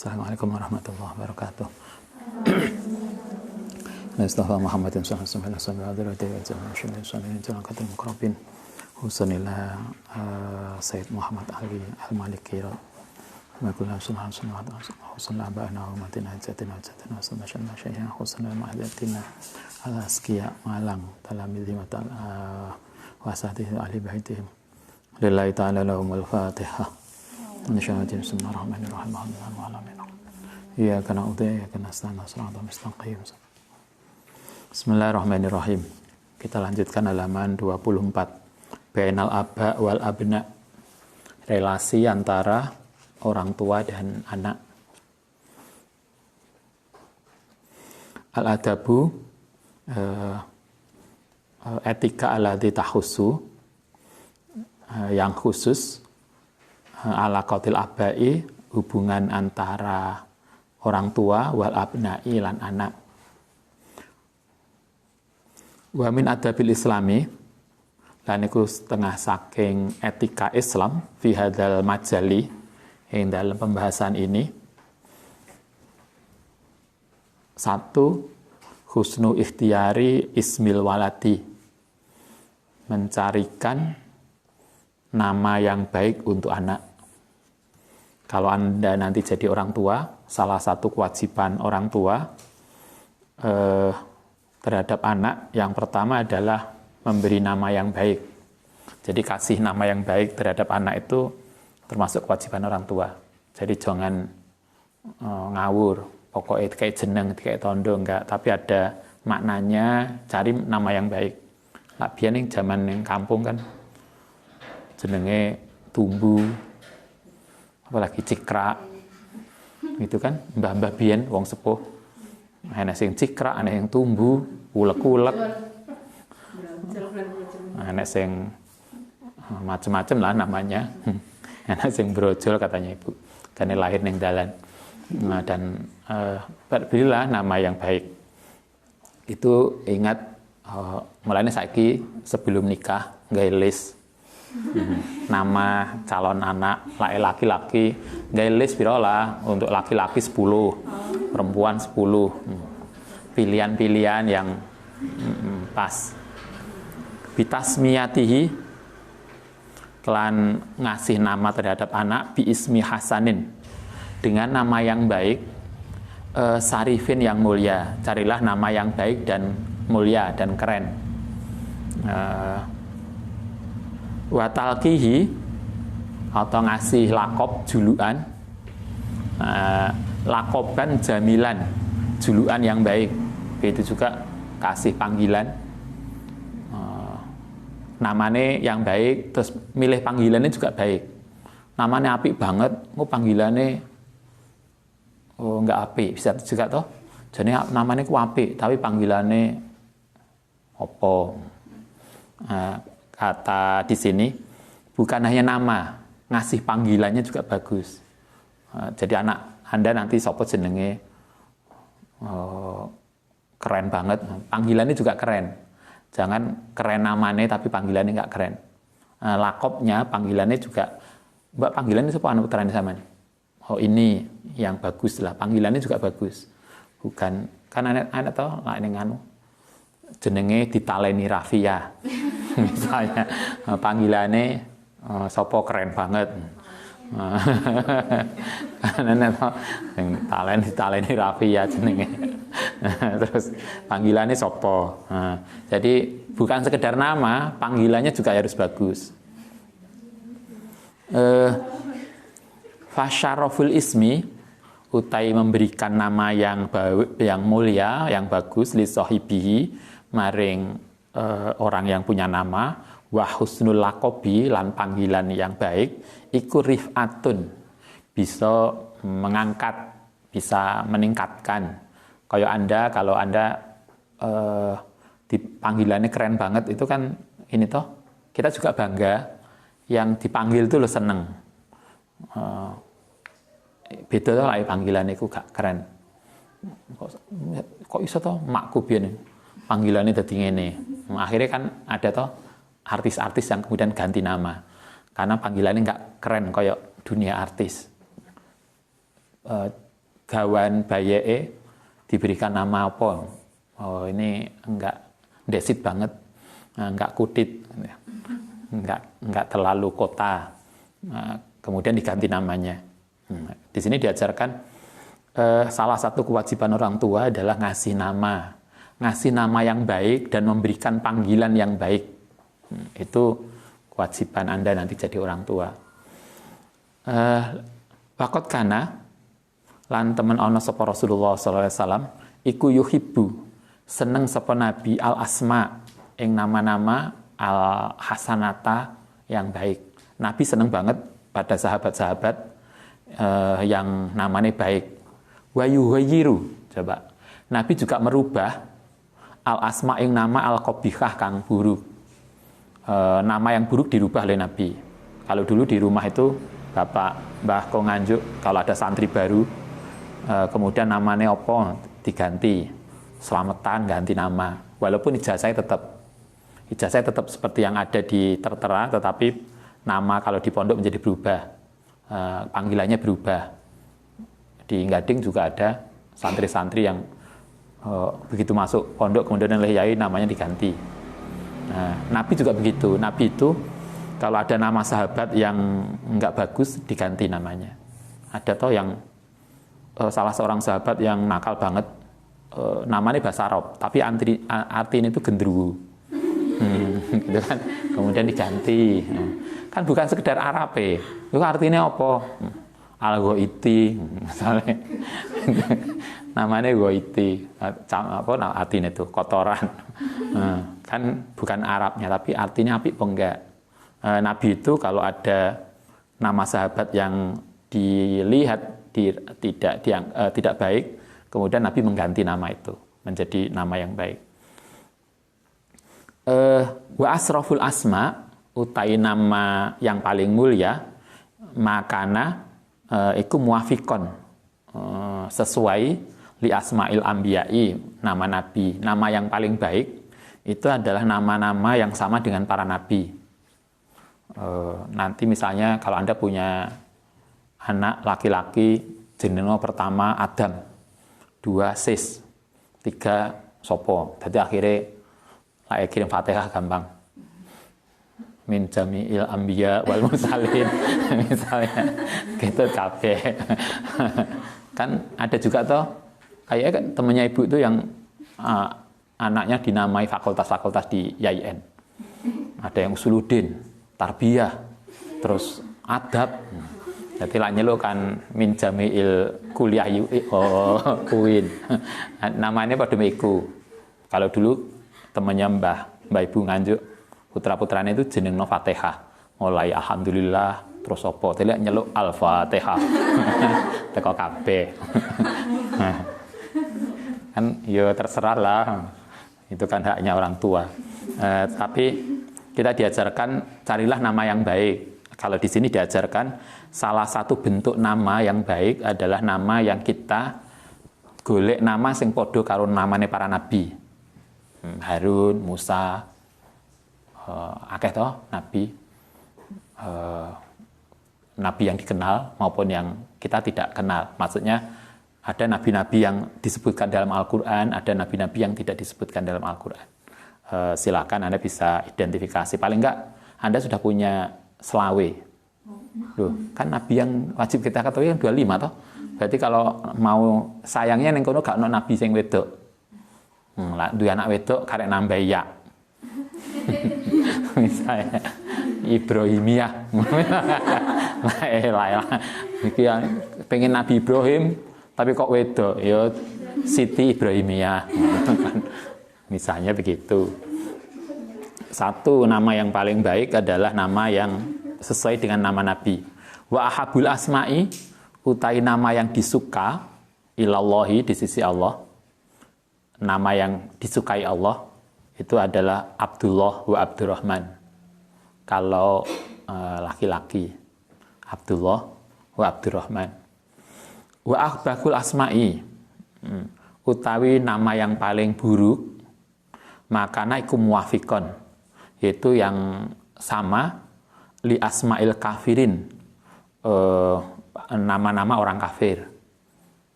Assalamualaikum warahmatullahi wabarakatuh. Mustafa Muhammadin sallallahu alaihi wasallam Husanillah Sayyid Muhammad Ali Al-Maliki Makullah sallallahu alaihi wasallam Husanillah ba'ana wa matina jatina jatina sallallahu alaihi Husanillah ma'adatina al-asqiya malang talamidhi wa wasatihi ahli baitihim lillahi ta'ala lahumul fatihah. Bismillahirrahmanirrahim. Iyyaka na'budu wa iyyaka nasta'in shiratal mustaqim. Bismillahirrahmanirrahim. Kita lanjutkan halaman 24. Bainal aba wal abna. Relasi antara orang tua dan anak. Al-adabu etika allati tahussu yang khusus alaqatil abai, hubungan antara orang tua wal abnai lan anak. Wa min adabil islami, lan iku setengah saking etika Islam fi hadzal majali, yang dalam pembahasan ini. Satu, husnu ikhtiyari ismil waladi, mencarikan nama yang baik untuk anak. Kalau Anda nanti jadi orang tua, salah satu kewajiban orang tua terhadap anak yang pertama adalah memberi nama yang baik. Jadi kasih nama yang baik terhadap anak itu termasuk kewajiban orang tua. Jadi jangan ngawur, pokoknya kayak jeneng, kayak tondo, enggak. Tapi ada maknanya, cari nama yang baik. Lah biyen ning zaman ning kampung kan jenenge tumbu, apalagi cikrak, gitu kan, mbah-mbah biyen wong sepuh, ana sing cikrak, ana yang tumbu, ulek-ulek, ana sing macem-macem lah namanya, ana sing brojol katanya ibu, karena lahir ning dalan. Nah, dan berilah nama yang baik. Itu ingat, mulanya saiki sebelum nikah nggawe list nama calon anak laki-laki, nggawe list piro lah, untuk laki-laki 10, perempuan 10, pilihan-pilihan yang pas. Bitasmiyatihi, kelan ngasih nama terhadap anak bi ismi hasanin, dengan nama yang baik, sarifin yang mulia. Carilah nama yang baik dan mulia dan keren. Watalkihi, atau ngasih lakob julukan, lakoban jamilan, julukan yang baik. Itu juga kasih panggilan, namanya yang baik, terus milih panggilannya juga baik. Namanya apik banget, panggilannya nggak apik, bisa juga toh. Jadi namanya ku apik, tapi panggilannya opo. Kata di sini bukan hanya nama, ngasih panggilannya juga bagus. Jadi anak Anda nanti sopo jenenge keren banget, panggilannya juga keren. Jangan keren namanya tapi panggilannya nggak keren. Lakopnya, panggilannya juga, mbak panggilannya siapa anu putrane sama nih? Oh ini yang bagus lah, panggilannya juga bagus. Bukan kan anak tahu nggak ini anu jenenge ditaleni Rafia. Misalnya panggilannya sopo keren banget, karena yang taleni Rafia jenenge. Terus panggilannya sopo. Jadi bukan sekedar nama, panggilannya juga harus bagus. Fasyaroful ismi, utai memberikan nama yang mulia, yang bagus, li sahibihi, maring orang yang punya nama, wa husnul laqabi, lan panggilan yang baik, iku rifatun, bisa mengangkat, bisa meningkatkan. Kayak Anda, kalau Anda dipanggilannya keren banget, itu kan ini toh, kita juga bangga, yang dipanggil itu lo seneng. Beda toh lah panggilannya itu gak keren. Kok iso toh makku biyen panggilannya dadi ngene. Akhirnya kan ada toh artis-artis yang kemudian ganti nama karena panggilannya nggak keren kayak dunia artis. gawan bayee diberikan nama apa? Oh ini enggak desit banget, enggak kutit, enggak terlalu kota. Kemudian diganti namanya. Di sini diajarkan salah satu kewajiban orang tua adalah ngasih nama yang baik dan memberikan panggilan yang baik. Itu kewajiban Anda nanti jadi orang tua. Wakot kana lan temen ana sapa Rasulullah sallallahu alaihi wasallam iku yuhibbu seneng sapa nabi al asma ing nama-nama al hasanata yang baik. Nabi seneng banget pada sahabat-sahabat yang namanya baik. Wa yughayyiru, coba. Nabi juga merubah al asma ing nama al qabihah kang buruk. Nama yang buruk dirubah oleh Nabi. Kalau dulu di rumah itu Bapak Mbah Ko Nganjuk, kalau ada santri baru, kemudian namanya opo diganti, selamatan ganti nama. Walaupun ijazahnya tetap seperti yang ada di tertera, tetapi nama kalau di pondok menjadi berubah, panggilannya berubah. Di Gading juga ada santri-santri yang begitu masuk pondok kemudian oleh yai namanya diganti. Nah, Nabi juga begitu. Nabi itu kalau ada nama sahabat yang enggak bagus diganti namanya. Ada toh yang salah seorang sahabat yang nakal banget, namanya bahasa Arab, tapi artinya itu gendruwo. Gitu kan. Kemudian diganti. Kan bukan sekedar Arab itu artinya apa? Al-Ghaiti misalnya. Namanya Ghaiti. Apa artinya itu? Kotoran. Kan bukan Arabnya, tapi artinya apik enggak. Nabi itu kalau ada nama sahabat yang dilihat tidak baik, kemudian Nabi mengganti nama itu menjadi nama yang baik. Wa asraful asma utai nama yang paling mulia makana iku muafikon sesuai li asmail ambiyai, nama nabi. Nama yang paling baik itu adalah nama-nama yang sama dengan para nabi. Nanti misalnya kalau Anda punya anak laki-laki, jenenge pertama Adam, 2 Sis, 3 Sopo. Jadi akhirnya kirim Fatihah gampang. Min jami'il anbiya wal mursalin misalnya gitu kabeh. Kan ada juga toh kayaknya kan temennya ibu itu yang anaknya dinamai fakultas-fakultas di YIN. Ada yang usuluddin, tarbiyah, terus adab. Jadi lah nyeluk kan min jami'il kuliah kuin. Namanya pada iku. Kalau dulu temannya Mbah Ibu Nganjuk, putra-putranya itu jenengno Fatihah. Mulai alhamdulillah terus apa? Tidak nyeluk Al-Fatihah. Teko kabeh. Kan ya terserah lah. Itu kan haknya orang tua. Tapi kita diajarkan carilah nama yang baik. Kalau di sini diajarkan salah satu bentuk nama yang baik adalah nama yang kita golek nama sing podo karo namane para nabi. Harun, Musa, akeh toh nabi. Nabi yang dikenal maupun yang kita tidak kenal. Maksudnya ada nabi-nabi yang disebutkan dalam Al-Qur'an, ada nabi-nabi yang tidak disebutkan dalam Al-Qur'an. Silakan Anda bisa identifikasi. Paling enggak Anda sudah punya selawe. Loh, kan nabi yang wajib kita ketahui yang 25 toh. Berarti kalau mau sayangnya ning kono gak ono nabi sing wedok. Lah duwe anak wedok karek nambah ya. Misalnya Ibrahimiyah. Lah. Iki pengen Nabi Ibrahim tapi kok wedok ya Siti Ibrahimiyah. Misalnya begitu. Satu nama yang paling baik adalah nama yang sesuai dengan nama Nabi. Wa ahabul asma'i utai nama yang disuka ilallahi di sisi Allah. Nama yang disukai Allah itu adalah Abdullah wa Abdurrahman. Kalau laki-laki Abdullah wa Abdurrahman. Wa akhbahul asma'i utawi nama yang paling buruk makana iku muwafiqon, yaitu yang sama li asma'il kafirin, nama-nama orang kafir.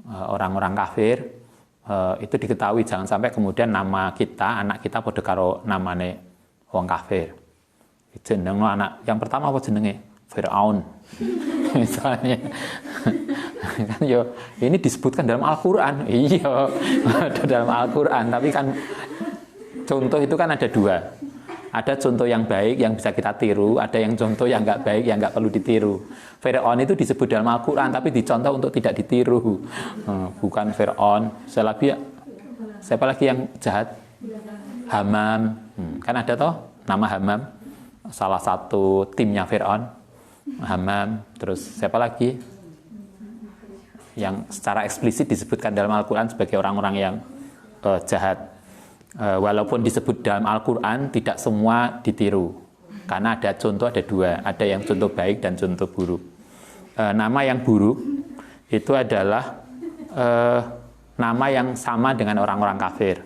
orang-orang kafir, itu diketahui jangan sampai kemudian nama kita, anak kita padha karo namane wong kafir. Jeneng anak yang pertama apa jenenge? Firaun. Misalnya. Kan yo ini disebutkan dalam Al-Qur'an. Iya, ada dalam Al-Qur'an, tapi kan contoh itu kan ada dua. Ada contoh yang baik yang bisa kita tiru, ada yang contoh yang nggak baik yang nggak perlu ditiru. Fir'aun itu disebut dalam Al-Quran, tapi dicontoh untuk tidak ditiru. Bukan Fir'aun. Siapa lagi yang jahat? Hamam. Kan ada toh nama Hamam, salah satu timnya Fir'aun. Hamam. Terus siapa lagi? Yang secara eksplisit disebutkan dalam Al-Quran sebagai orang-orang yang jahat. Walaupun disebut dalam Al-Quran, tidak semua ditiru. Karena ada contoh, ada dua. Ada yang contoh baik dan contoh buruk. Nama yang buruk itu adalah nama yang sama dengan orang-orang kafir.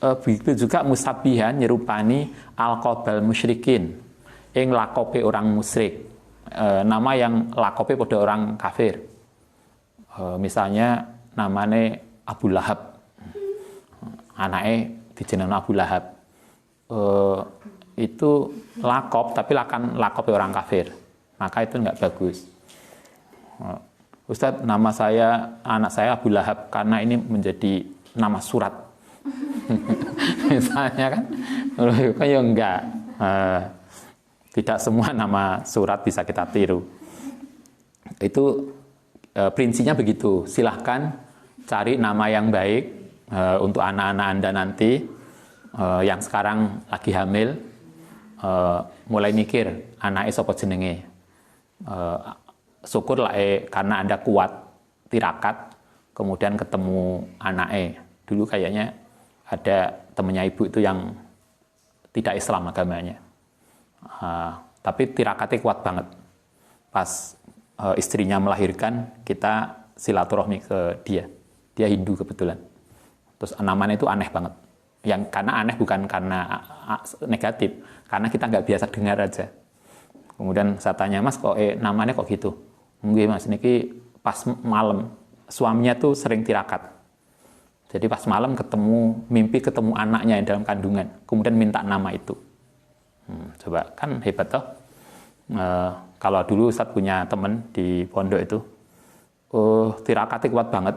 Begitu juga musabihan nyerupani al-qobal musyrikin. Yang lakope orang musyrik. Nama yang lakope pada orang kafir. Misalnya namanya Abu Lahab. Anaknya dijenengan Abu Lahab. Itu lakop, tapi lakop orang kafir. Maka itu enggak bagus. Ustadz, nama saya, anak saya Abu Lahab, karena ini menjadi nama surat. Misalnya kan ya enggak. Tidak semua nama surat bisa kita tiru. Itu prinsipnya begitu. Silahkan cari nama yang baik, untuk anak-anak Anda nanti yang sekarang lagi hamil, mulai mikir anaknya sapa jenenge. Syukurlah karena Anda kuat tirakat, kemudian ketemu anaknya. Dulu kayaknya ada temennya ibu itu yang tidak Islam agamanya, tapi tirakatnya kuat banget. Pas istrinya melahirkan, kita silaturahmi ke dia Hindu kebetulan. Terus namanya itu aneh banget. Karena aneh bukan karena negatif, karena kita nggak biasa dengar aja. Kemudian saya tanya, Mas, kok namanya kok gitu? Nggih Mas, niki pas malam suaminya tuh sering tirakat. Jadi pas malam mimpi ketemu anaknya yang dalam kandungan, kemudian minta nama itu. Coba kan hebat toh. Kalau dulu Ustadz punya teman di pondok itu, tirakatnya kuat banget.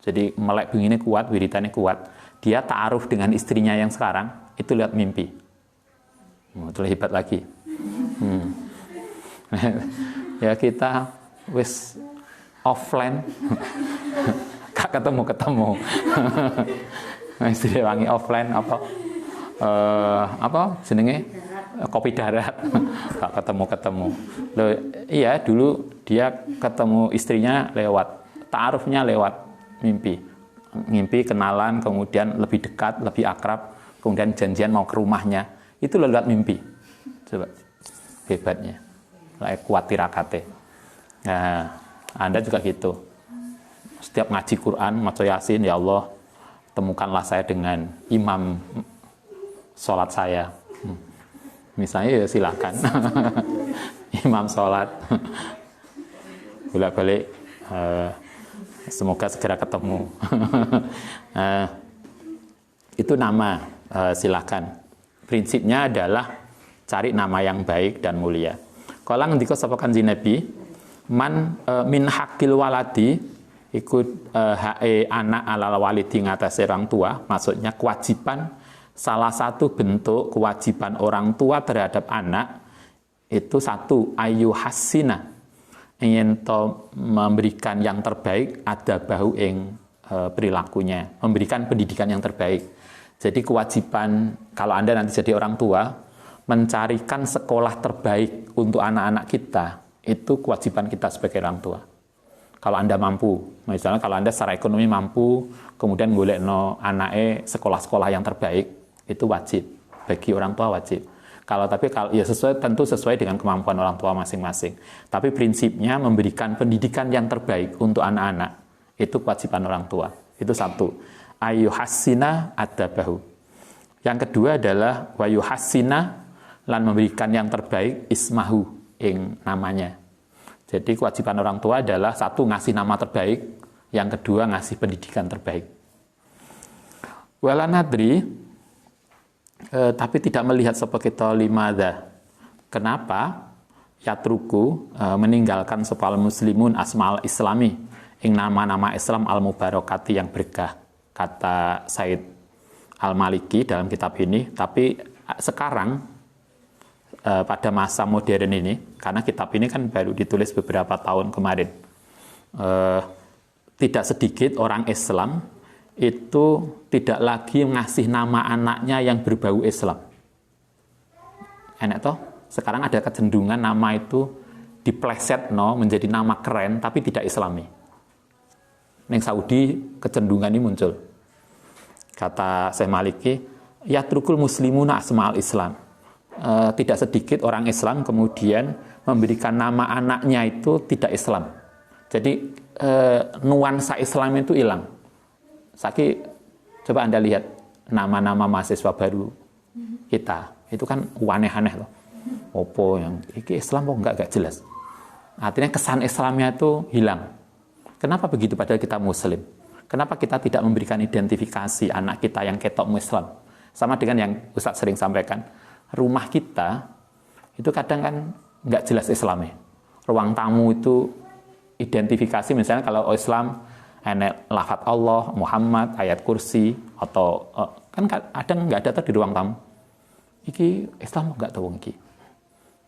Jadi melek begini kuat, wiridannya kuat. Dia ta'aruf dengan istrinya yang sekarang, itu lihat mimpi. Itu hebat lagi. Ya kita wis offline, gak ketemu. Istri wangi offline apa jenenge? Kopi darat. Gak ketemu. Loh, iya dulu dia ketemu istrinya lewat ta'arufnya lewat mimpi kenalan, kemudian lebih dekat, lebih akrab, kemudian janjian mau ke rumahnya, itu lewat mimpi. Coba hebatnya, kuat tirakate. Nah, Anda juga gitu. Setiap ngaji Quran, maca Yasin, ya Allah, temukanlah saya dengan imam sholat saya. Misalnya ya silakan, imam sholat, bolak-balik. Semoga segera ketemu. Itu nama, silakan. Prinsipnya adalah cari nama yang baik dan mulia. Kala ngendika sapa Kanjeng Nabi, man min hakil waladi ikut hae anak alal walidi ngatasi orang tua, maksudnya kewajiban, salah satu bentuk kewajiban orang tua terhadap anak itu satu, ayu hasina, ingin memberikan yang terbaik, ada bahu perilakunya, memberikan pendidikan yang terbaik. Jadi kewajiban kalau Anda nanti jadi orang tua, mencarikan sekolah terbaik untuk anak-anak kita, itu kewajiban kita sebagai orang tua. Kalau Anda mampu, misalnya kalau Anda secara ekonomi mampu, kemudian golekno anake sekolah-sekolah yang terbaik, itu wajib, bagi orang tua wajib. Kalau ya tentu sesuai dengan kemampuan orang tua masing-masing. Tapi prinsipnya memberikan pendidikan yang terbaik untuk anak-anak itu kewajiban orang tua. Itu satu. Ayu hasina adabahu. Yang kedua adalah wayu hasina lan memberikan yang terbaik ismahu ing namanya. Jadi kewajiban orang tua adalah satu, ngasih nama terbaik, yang kedua ngasih pendidikan terbaik. Wala nadri, tapi tidak melihat sapa kita limadha. Kenapa? Yatruku, meninggalkan sopal muslimun asma'al islami, ing nama-nama Islam al-mubarakati yang berkah, kata Said Al-Maliki dalam kitab ini. Tapi sekarang pada masa modern ini, karena kitab ini kan baru ditulis beberapa tahun kemarin, tidak sedikit orang Islam itu tidak lagi ngasih nama anaknya yang berbau Islam. Enak toh? Sekarang ada kecenderungan nama itu dipleset menjadi nama keren tapi tidak Islami. Neng Saudi kecenderungan ini muncul. Kata Syekh Maliki, yatrukul muslimuna asma'al Islam. Tidak sedikit orang Islam kemudian memberikan nama anaknya itu tidak Islam. Jadi nuansa Islam itu hilang. Coba Anda lihat nama-nama mahasiswa baru kita, itu kan aneh-aneh loh. Opo yang ini Islam kok enggak jelas. Artinya kesan Islamnya itu hilang. Kenapa begitu padahal kita Muslim? Kenapa kita tidak memberikan identifikasi anak kita yang ketok Muslim? Sama dengan yang Ustaz sering sampaikan, rumah kita itu kadang kan nggak jelas Islamnya. Ruang tamu itu identifikasi, misalnya kalau Islam enek lafaz Allah, Muhammad, ayat kursi, atau kan kadang nggak ada tuh di ruang tamu. Iki Islam nggak tahu iki.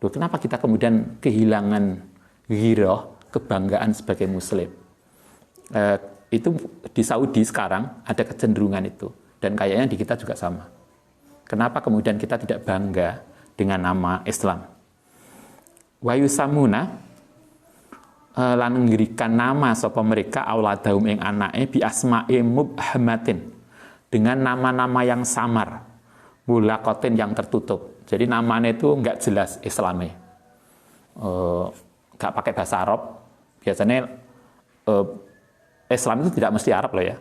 Loh, kenapa kita kemudian kehilangan ghirah, kebanggaan sebagai Muslim? Itu di Saudi sekarang ada kecenderungan itu, dan kayaknya di kita juga sama. Kenapa kemudian kita tidak bangga dengan nama Islam? Wa yusamuna, lan ngirikan nama sapa mereka auladahum ing anake bi asma'i mubhamatin, dengan nama-nama yang samar, mulaqatin yang tertutup. Jadi namanya itu nggak jelas Islamnya, nggak pakai bahasa Arab. Biasanya Islam itu tidak mesti Arab loh ya,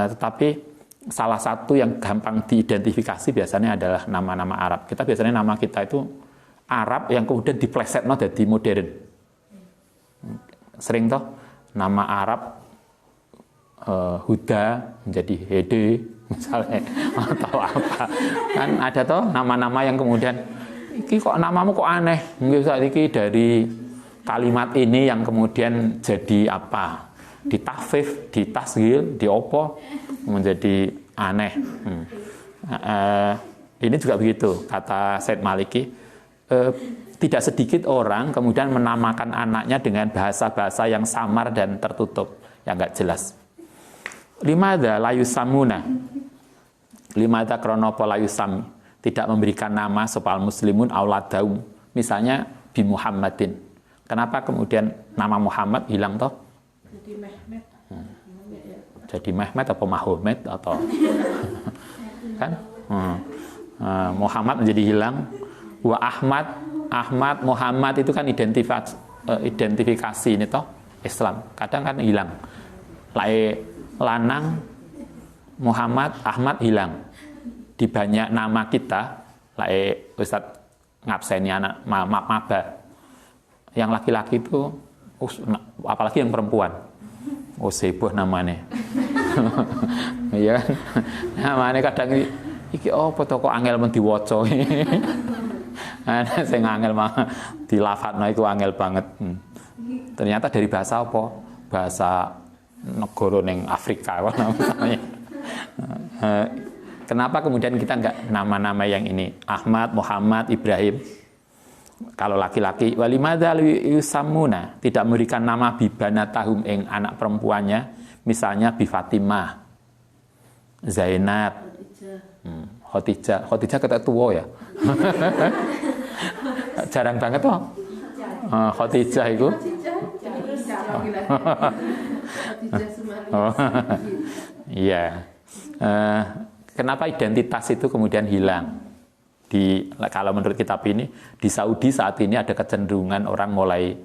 tetapi salah satu yang gampang diidentifikasi biasanya adalah nama-nama Arab. Kita biasanya nama kita itu Arab yang kemudian diplesetno jadi modern. Sering toh nama Arab Huda menjadi Hede misalnya, atau apa. Kan ada toh nama-nama yang kemudian iki kok namamu kok aneh. Mungkin saat ini dari kalimat ini yang kemudian jadi apa? Ditahfif, ditasghil, diopo menjadi aneh. Ini juga begitu kata Said Maliki. Tidak sedikit orang kemudian menamakan anaknya dengan bahasa-bahasa yang samar dan tertutup, yang nggak jelas. Limadha layusamuna, limadha kronopo layusami, tidak memberikan nama sopal muslimun auladaum, misalnya bi Muhammadin. Kenapa kemudian nama Muhammad hilang toh? Jadi Mehmet. Jadi Mehmet atau Mahomet atau kan? Muhammad menjadi hilang. Wa Ahmad, Muhammad itu kan identifikasi ini toh Islam. Kadang kan hilang. Lanang Muhammad, Ahmad hilang. Di banyak nama kita, Ustadz ngabseni anak maba. Yang laki-laki itu, apalagi yang perempuan, seboh namanya. Iya kan? Namanya kadang iki kok angel men diwaca. Sing angel mah dilafatno iku angel banget. Ternyata dari bahasa apa? Bahasa negara ning Afrika namanya. Kenapa kemudian kita enggak nama-nama yang ini? Ahmad, Muhammad, Ibrahim. Kalau laki-laki walimadza yusammuna, tidak memberikan nama bibanatahum ing anak perempuannya, misalnya bi Fatimah, Zainab, Khadijah kata tua ya. Jarang banget toh. Khadijah itu. Iya. Kenapa identitas itu kemudian hilang? Kalau menurut kitab ini, di Saudi saat ini ada kecenderungan orang mulai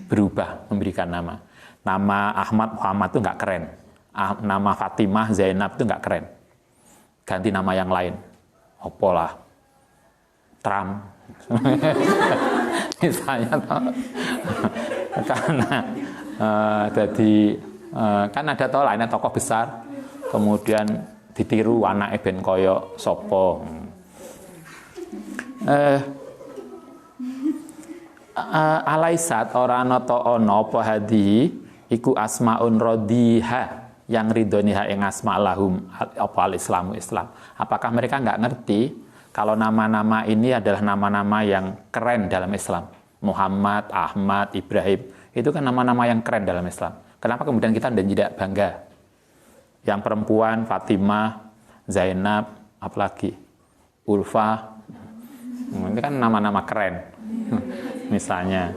berubah memberikan nama. Nama Ahmad, Muhammad itu nggak keren. Nama Fatimah, Zainab itu nggak keren. Ganti nama yang lain. Opolah. Trump. Misalnya. karena kan ada tau lainnya tokoh besar kemudian ditiru anake ben kaya sapa. Alaisat ora ana ta ana apa hadi iku asmaun radiha yang ridhoniha ing asma lahum apa al-islamu Islam. Apakah mereka nggak ngerti kalau nama-nama ini adalah nama-nama yang keren dalam Islam? Muhammad, Ahmad, Ibrahim, itu kan nama-nama yang keren dalam Islam. Kenapa kemudian kita tidak bangga? Yang perempuan, Fatimah, Zainab, apalagi Ulfa, ini kan nama-nama keren. Misalnya.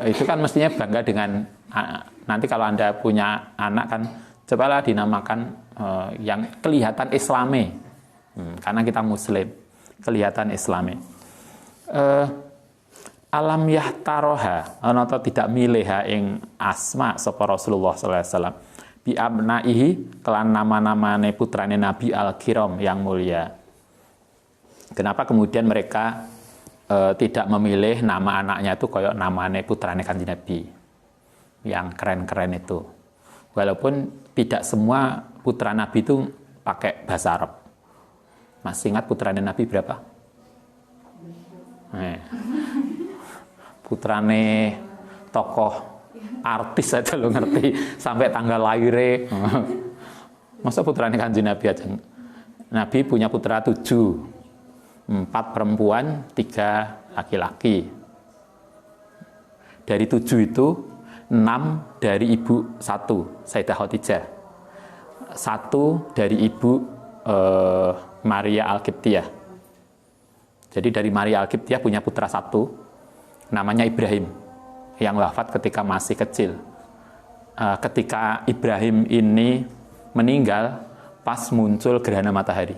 Itu kan mestinya bangga dengan nanti kalau Anda punya anak kan cobalah dinamakan yang kelihatan Islami. Karena kita Muslim, kelihatan Islami. Alam yahtaroha ana ta tidak milih ing asma sapa Rasulullah sallallahu alaihi wasallam bi abnaihi kelan nama-namane putrane Nabi al-kiram yang mulia. Kenapa kemudian mereka tidak memilih nama anaknya itu kayak namane putrane Kanjeng Nabi yang keren-keren itu? Walaupun tidak semua putra Nabi itu pakai bahasa Arab. Masih ingat putrane Nabi berapa? Putrane tokoh artis aja lo ngerti sampai tanggal lahirnya. Masa putrane Kanjeng Nabi aja? Nabi punya putra 7, 4 perempuan, 3 laki-laki. Dari 7 itu 6 dari ibu 1 Sayyidah Khadijah, 1 dari ibu Maria Al-Qibtiyah. Jadi dari Maria Al-Qibtiyah punya putra 1 namanya Ibrahim yang wafat ketika masih kecil. Ketika Ibrahim ini meninggal pas muncul gerhana matahari.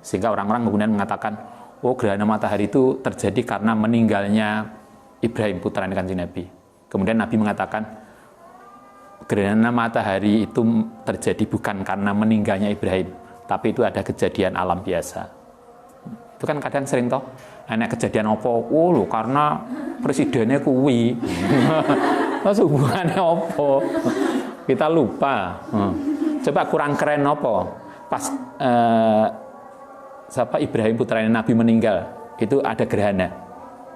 Sehingga orang-orang kemudian mengatakan, oh gerhana matahari itu terjadi karena meninggalnya Ibrahim, putra Kanjeng Nabi. Kemudian Nabi mengatakan, gerhana matahari itu terjadi bukan karena meninggalnya Ibrahim, tapi itu ada kejadian alam biasa. Itu kan kadang sering toh, enak kejadian apa? Oh loh, karena presidennya kuwi. Terus hubungannya apa? Kita lupa. Coba kurang keren apa? Pas siapa Ibrahim putranya Nabi meninggal, itu ada gerhana.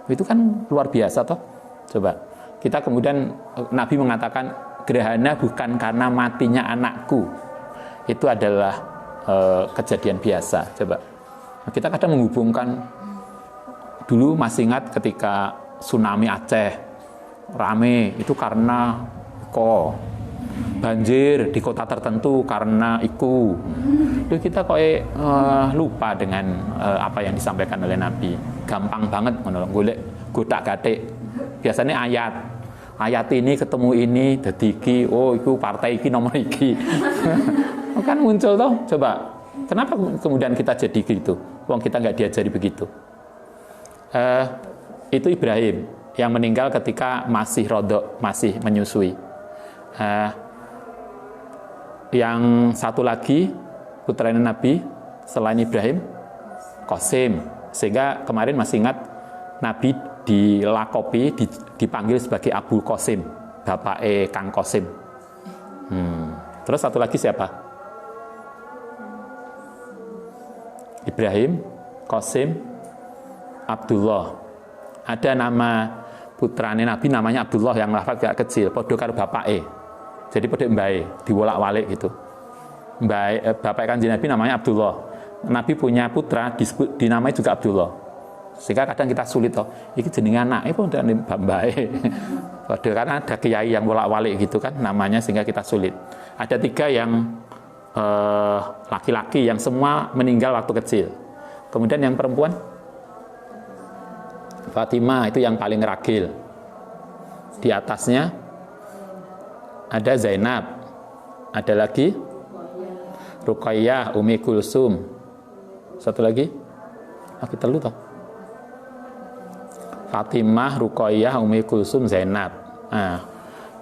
Itu kan luar biasa toh. Coba kita kemudian Nabi mengatakan gerhana bukan karena matinya anakku. Itu adalah kejadian biasa. Coba kita kadang menghubungkan, dulu masih ingat ketika tsunami Aceh rame itu karena banjir di kota tertentu karena itu kita lupa dengan apa yang disampaikan oleh Nabi. Gampang banget golek godak-gatik. Biasanya ayat ini ketemu ini dadi iki, oh itu partai iki nomor iki. Kan muncul toh. Coba kenapa kemudian kita jadi gitu? Wong kita nggak diajari begitu. Itu Ibrahim yang meninggal ketika masih rodok, masih menyusui. Yang satu lagi putranya Nabi selain Ibrahim, Qasim. Sehingga kemarin masih ingat Nabi dilakopi, dipanggil sebagai Abu Qasim, bapak Kang Qasim. Terus satu lagi siapa? Ibrahim, Qasim, Abdullah. Ada nama putrane Nabi namanya Abdullah yang wafat gak kecil, padha karo bapake. Jadi padha mbae, diwolak-walik gitu. Mbae bapak Kanjeng Nabi namanya Abdullah. Nabi punya putra dinamai juga Abdullah. Sehingga kadang kita sulit toh, iki jenenge anake pun mbae. Padha karena ada kiai yang wolak-walik gitu kan namanya sehingga kita sulit. Ada 3 yang laki-laki yang semua meninggal waktu kecil. Kemudian yang perempuan Fatimah itu yang paling ragil. Di atasnya ada Zainab. Ada lagi Ruqayyah, Umi Kulsum. Satu lagi kita lupa. Fatimah, Ruqayyah, Umi Kulsum, Zainab.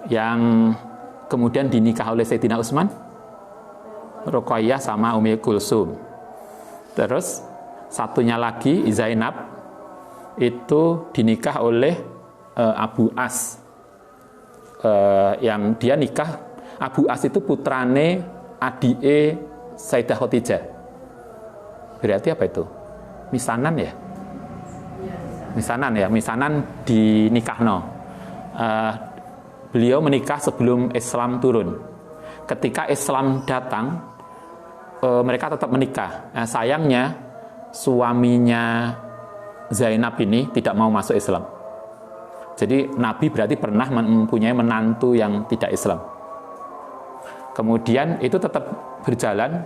Yang kemudian dinikah oleh Sayyidina Utsman, Ruqayyah sama Umi Kulsum. Terus satunya lagi Zainab itu dinikah oleh Abu As. Yang dia nikah, Abu As itu putrane adike Sayyidah Khadijah. Berarti apa itu? Misanan ya? Misanan dinikahno. Beliau menikah sebelum Islam turun. Ketika Islam datang, mereka tetap menikah. Sayangnya suaminya Zainab ini tidak mau masuk Islam. Jadi Nabi berarti pernah mempunyai menantu yang tidak Islam. Kemudian itu tetap berjalan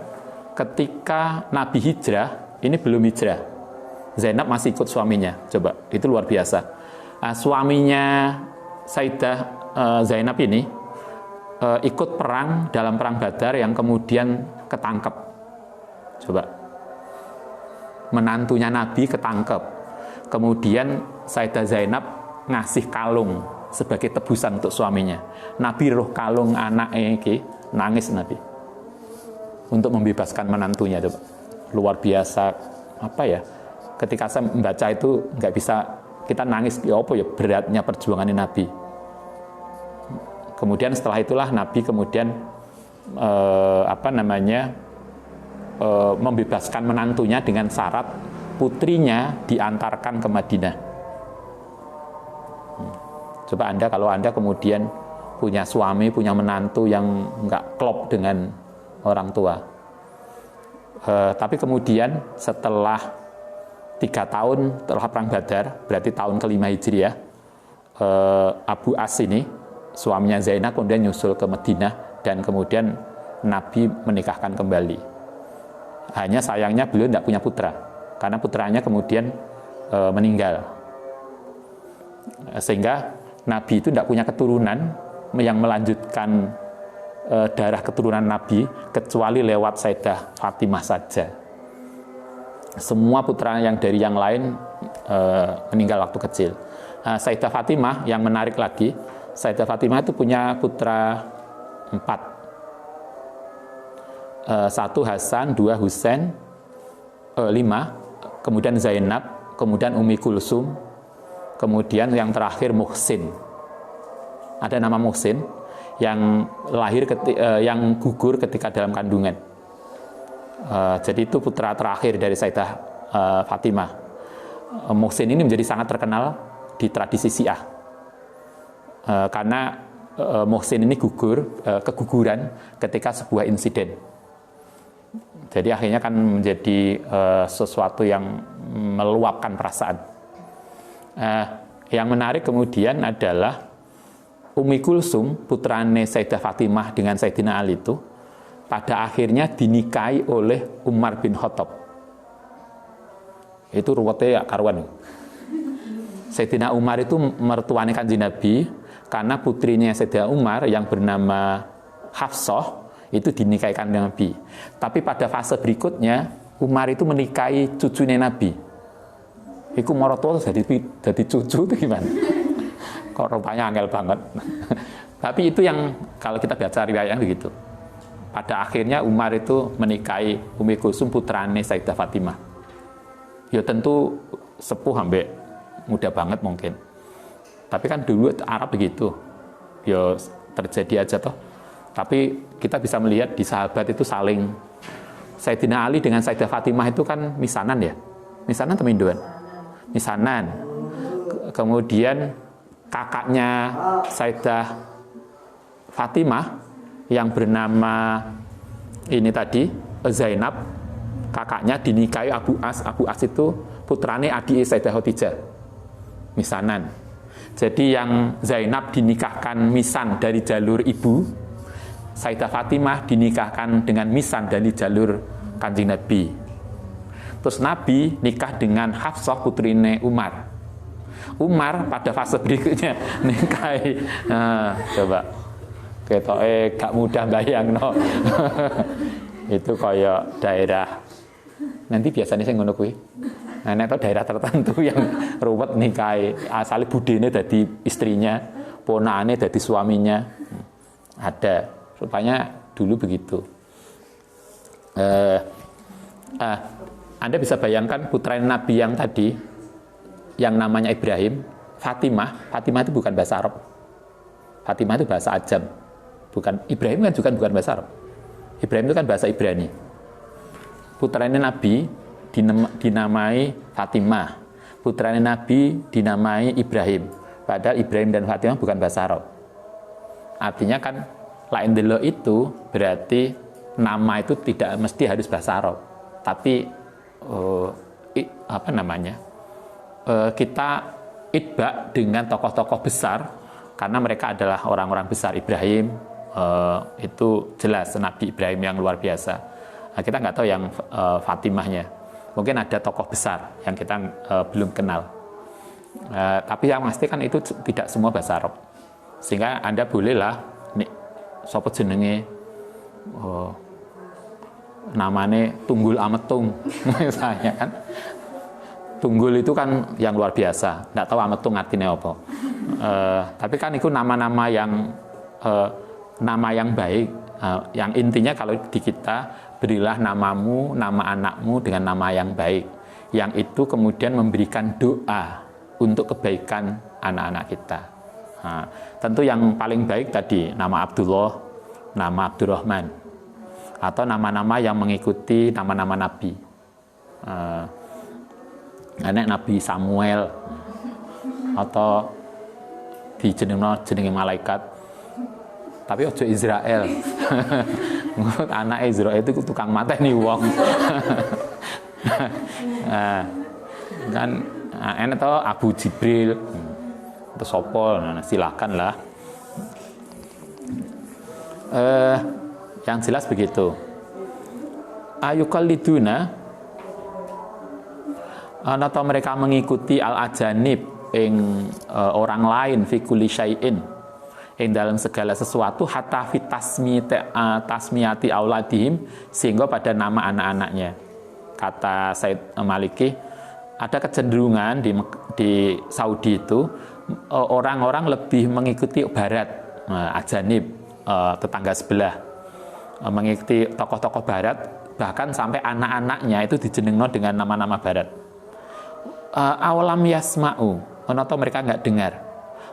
ketika Nabi hijrah, ini belum hijrah. Zainab masih ikut suaminya. Coba, itu luar biasa. Suaminya Sayyidah Zainab ini ikut perang dalam perang Badar yang kemudian ketangkep. Coba, menantunya Nabi ketangkep. Kemudian Sayyidah Zainab ngasih kalung sebagai tebusan untuk suaminya. Nabi roh kalung anaknya ini, nangis Nabi untuk membebaskan menantunya. Coba, luar biasa. Apa ya? Ketika saya membaca itu nggak bisa kita nangis. Ya apa ya beratnya perjuangan Nabi. Kemudian setelah itulah Nabi kemudian membebaskan menantunya dengan syarat putrinya diantarkan ke Madinah. Coba kalau Anda kemudian punya suami, punya menantu yang nggak klop dengan orang tua. Tapi kemudian setelah 3 tahun setelah perang Badar, berarti tahun ke-5 Hijriah, Abu As ini, suaminya Zainab kemudian nyusul ke Madinah dan kemudian Nabi menikahkan kembali. Hanya sayangnya beliau tidak punya putra, karena putranya kemudian meninggal. Sehingga Nabi itu tidak punya keturunan yang melanjutkan darah keturunan Nabi kecuali lewat Sayyidah Fatimah saja. Semua putra yang dari yang lain meninggal waktu kecil. Sayyidah Fatimah yang menarik lagi, Sayyidah Fatimah itu punya putra 4. 1 Hasan, 2 Husain, 5, kemudian Zainab, kemudian Ummi Kulsum, kemudian yang terakhir Muhsin. Ada nama Muhsin yang yang gugur ketika dalam kandungan. Jadi itu putra terakhir dari Sayyidah Fatimah. Muhsin ini menjadi sangat terkenal di tradisi Syiah. Karena Muhsin ini keguguran ketika sebuah insiden. Jadi akhirnya kan menjadi sesuatu yang meluapkan perasaan. Yang menarik kemudian adalah Ummi Kulsum, putrane Sayyidah Fatimah dengan Sayyidina Ali itu pada akhirnya dinikahi oleh Umar bin Khattab. Itu ruwetnya ya karuan. Sayyidina Umar itu mertuane Kanjeng Nabi karena putrinya Sayyidina Umar yang bernama Hafsah itu dinikahi Kanjeng Nabi. Tapi pada fase berikutnya Umar itu menikahi cucunya Nabi. Iku moroto jadi cucu itu gimana? Kok rupanya angel banget. Tapi itu yang kalau kita baca riwayatnya begitu. Pada akhirnya Umar itu menikahi Ummi Kulsum putrane Sayyidah Fatimah. Ya tentu sepuh ambek muda banget mungkin. Tapi kan dulu Arab begitu. Ya terjadi aja toh. Tapi kita bisa melihat di sahabat itu saling. Sayyidina Ali dengan Sayyidah Fatimah itu kan misanan ya. Misanan atau minduan? Misanan. Kemudian kakaknya Sayyidah Fatimah yang bernama ini tadi Zainab, kakaknya dinikahi Abu As. Abu As itu putrane adik Sayyidah Khadijah. Misanan. Jadi yang Zainab dinikahkan misan dari jalur ibu, Sayyidah Fatimah dinikahkan dengan misan dari jalur Kanjeng Nabi. Terus Nabi nikah dengan Hafsah putrine Umar. Umar pada fase berikutnya nikahi. Coba ketoke gak mudah bayangno. Itu kayak daerah. Nanti biasanya saya ngono kuwi. Nah, nek daerah tertentu yang ruwet nikahi, asale budene dadi istrinya, ponakane dadi suaminya. Ada. Rupanya dulu begitu. Anda bisa bayangkan putra Nabi yang tadi yang namanya Ibrahim, Fatimah itu bukan bahasa Arab. Fatimah itu bahasa Ajam. Bukan, Ibrahim kan juga bukan bahasa Arab. Ibrahim itu kan bahasa Ibrani. Putranya Nabi dinamai Fatimah. Putranya Nabi dinamai Ibrahim. Padahal Ibrahim dan Fatimah bukan bahasa Arab. Artinya kan lain delo itu berarti nama itu tidak mesti harus bahasa Arab. Tapi kita itba dengan tokoh-tokoh besar karena mereka adalah orang-orang besar. Ibrahim itu jelas Nabi Ibrahim yang luar biasa. Nah, kita nggak tahu yang Fatimahnya. Mungkin ada tokoh besar yang kita belum kenal. Tapi yang pasti kan itu tidak semua bahasa Arab. Sehingga Anda bolehlah nih sapa jenenge namanya Tunggul Ametung misalnya kan. Tunggul itu kan yang luar biasa. Nggak tahu Ametung artinya apa. Tapi kan itu nama-nama yang nama yang baik. Yang intinya kalau di kita, berilah namamu, nama anakmu dengan nama yang baik. Yang itu kemudian memberikan doa untuk kebaikan anak-anak kita. Nah, tentu yang paling baik tadi nama Abdullah, nama Abdurrahman, atau nama-nama yang mengikuti nama-nama Nabi. Anak Nabi Samuel, atau jenenge malaikat. Tapi ojo Israel. Anak Israel itu tukang mateni wong. Nah, kan enak toh Abu Jibril atau sopol, nah, silakanlah. Yang jelas begitu. Ayukalliduna atau mereka mengikuti al-ajanib orang lain fi kulli syai'in dalam segala sesuatu hatta fi tasmiyati auladihim, sehingga pada nama anak-anaknya. Kata Said Maliki, ada kecenderungan di Saudi itu orang-orang lebih mengikuti barat, ajanib, tetangga sebelah, mengikuti tokoh-tokoh barat, bahkan sampai anak-anaknya itu dijenengno dengan nama-nama barat. Awalam yasma'u, atau mereka nggak dengar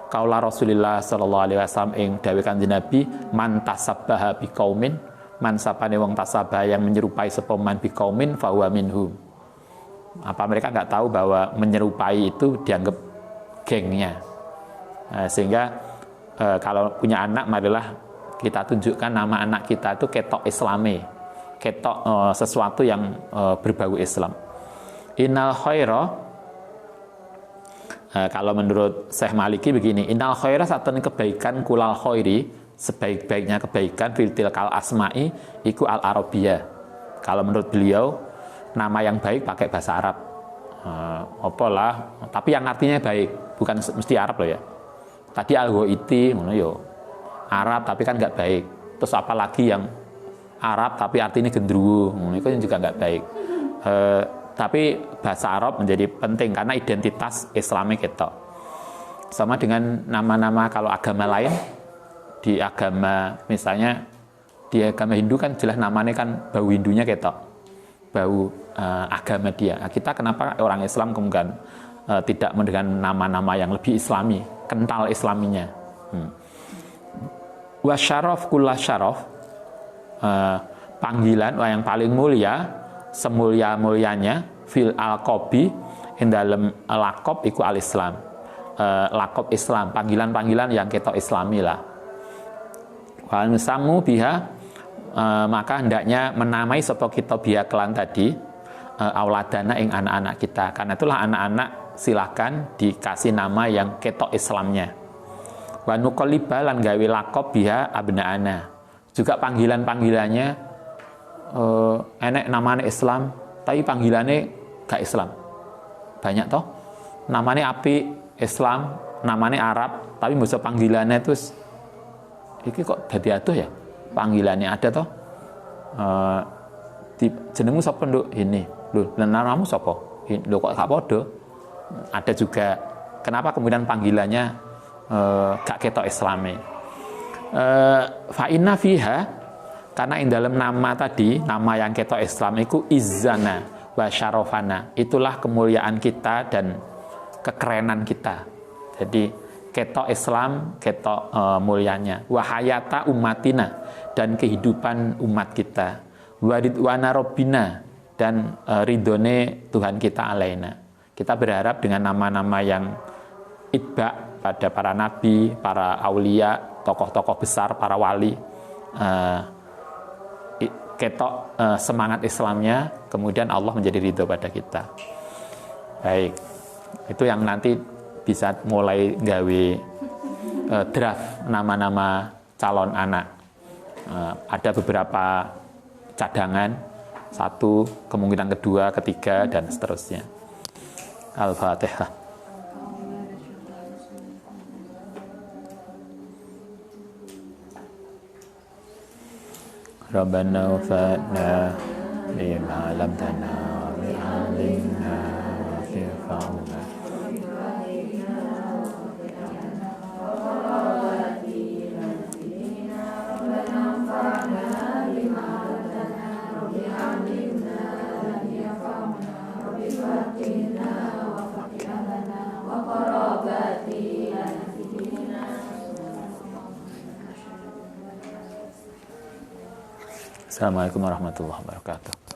kaula Rasulullah sallallahu alaihi wasallam ing dawuh Kanjeng Nabi, man tasabbaha biqaumin, man sapane wong tasabah yang menyerupai sapa man biqaumin fa huwa minhum. Apa mereka nggak tahu bahwa menyerupai itu dianggap gengnya. Sehingga kalau punya anak, marilah kita tunjukkan nama anak kita itu ketok Islami, ketok sesuatu yang berbau Islam. Innal khaira, kalau menurut Syekh Maliki begini, innal khaira satune kebaikan kulal khairi, sebaik-baiknya kebaikan filtil kal asma'i iku al arabiyah. Kalau menurut beliau nama yang baik pakai bahasa Arab. Apalah, tapi yang artinya baik, bukan mesti Arab loh ya. Tadi al-ghaiti ngono yo. Arab tapi kan nggak baik. Terus apalagi yang Arab tapi artinya gendruwo, itu juga nggak baik. Tapi bahasa Arab menjadi penting karena identitas Islami kita. Sama dengan nama-nama kalau agama lain, di agama misalnya di agama Hindu kan jelas namanya kan bau Hindunya kita, bau agama dia. Nah, kita kenapa orang Islam kemudian tidak dengan nama-nama yang lebih Islami, kental Islaminya. Wa syaraf kulla syaraf, panggilan yang paling mulia, semulia-mulianya fil alqabi ing dalem laqab iku al-Islam. Laqab Islam, panggilan-panggilan yang ketok Islami lah. Wa nusamu biha, maka hendaknya menamai sapa kita biha kelan tadi auladana ing anak-anak kita. Karena itulah anak-anak silakan dikasih nama yang ketok Islamnya. Wa nuqalliba lan gawe laqab biha abnaana. Juga panggilan-panggilannya enek namanya Islam, tapi panggilannya gak Islam. Banyak toh. Namanya api Islam, namanya Arab, tapi masa panggilannya terus iki kok dadi adoh ya? Panggilannya ada toh. Jenengmu sapa nduk? Ini. Lho, namamu sapa? Lho kok gak padha? Ada juga. Kenapa kemudian panggilannya gak ketok Islami? Fa inna fiha, karena ing dalam nama tadi, nama yang ketok Islam itu izzana wa syarofana, itulah kemuliaan kita dan kekerenan kita. Jadi ketok Islam, ketok mulianya. Wahayata ummatina, dan kehidupan umat kita. Waridwana robbina, dan ridhone Tuhan kita alaina. Kita berharap dengan nama-nama yang itba pada para nabi, para aulia, tokoh-tokoh besar, para wali, ketok semangat Islamnya, kemudian Allah menjadi ridho pada kita. Baik, itu yang nanti bisa mulai gawe draft nama-nama calon anak. Ada beberapa cadangan, 1, kemungkinan kedua, ketiga, dan seterusnya. Al-Fatihah. Rabbana wafa'na bima lamtana wa bi'alimna wa fi'fa'na Assalamualaikum warahmatullahi wabarakatuh.